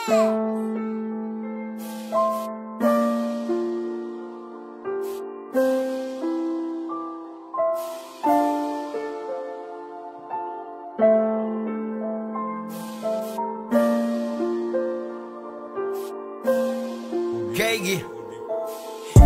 Kijk,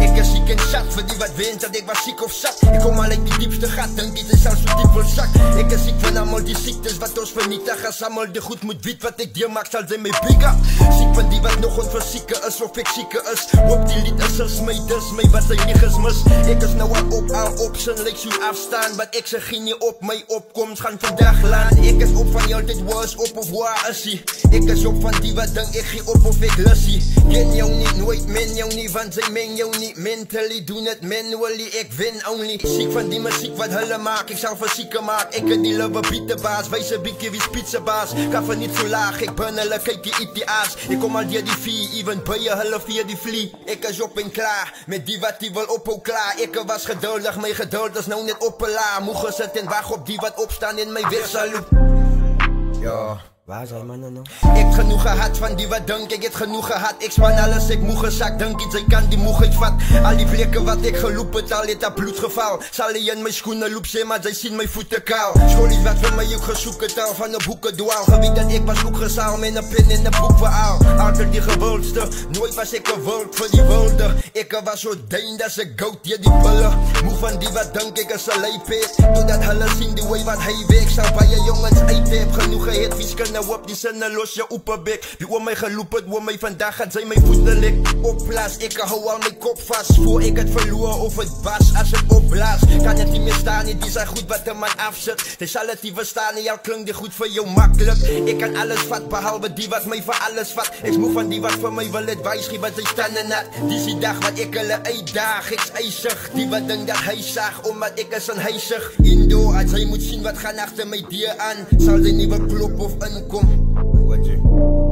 ik is ziek en zat voor die wat wint dat ik was ziek of zat. Ik kom al uit die diepste gat, denk dit is zelfs zo diep vol zak. Ik is ziek van allemaal die ziektes wat ons vernietig. Als allemaal de goed moet weet wat ik die maak, zal ze mee biegen. Ziek van die wat nog onverzieken is of ik zieke is. Op die lied is als mij, dus mij wat zij niet mis. Ik is nou al op zijn lijkt zo afstaan. Maar ik zeg geen je op mijn opkomst gaan vandaag laan. Ik is op van jou dit was op of waar is hij. Ik is op van die wat denk ik geen op of ik lussie. Ken jou niet, nooit men jou niet, want zij men jou niet. Mentally doen het manually, ik win only. Ziek van die muziek wat hulle maak, ik zou van zieken maak. Ik heb die love beat de baas, wijs een bikkie wie pizza baas. Ga van niet zo laag, ik ben hulle, kijk je eet die aas. Ik kom al die vie, even bij je hulle via die vlie. Ik is op en klaar, met die wat die wil op ook klaar. Ik was geduldig, mijn geduld is nou net op een la. Moe gezet en wacht op die wat opstaan in mijn weersaloop. Ja. Waar zijn mannen nou? Ik genoeg gehad van die wat denk, ik het genoeg gehad. Ik span alles, ik moe gezakt, denk iets, ik kan die moegheid vat. Al die vlekken wat ik geloop het, al het bloedgeval. Zal je in mijn schoenen loop zijn, maar zij zien mijn voeten kaal. School is wat voor mij ook gezoek het al, van de boeken duaal. Gewiet dat ik was ook gezaal, met een pen in een boek verhaal. Altijd die gewildste, nooit was ik gewild voor die wilde. Ik was zo deen dat ze goud, ja die bullen. Moe van die wat denk, ik is een lijpeet. Doordat hulle zien die way wat hij week. Zou bij je jongens eten, heb genoeg gehit, wie kunnen op die zinnen los je oepenbek. Wie om mij geloop het, om mij vandaag gaat zij mijn voeten lik. Opblaas, ik hou al mijn kop vast. Voor ik het verloor of het bas als het opblaas. Kan het niet meer staan, die zijn goed wat de man afzet. Hij zal het niet verstaan, jou klinkt die goed voor jou makkelijk. Ik kan alles vat, behalve die wat mij voor alles vat. Ik moe van die wat voor mij wil het wijsgeven, wat zij staan en nat. Die is die dag wat ik hulle uitdaag, ik is ijzig. Die wat denk dat hij zag, omdat ik is een hijzig. Indo, als hij moet zien wat gaan achter mij dier aan. Zal hij niet wel klop of inkom. What you?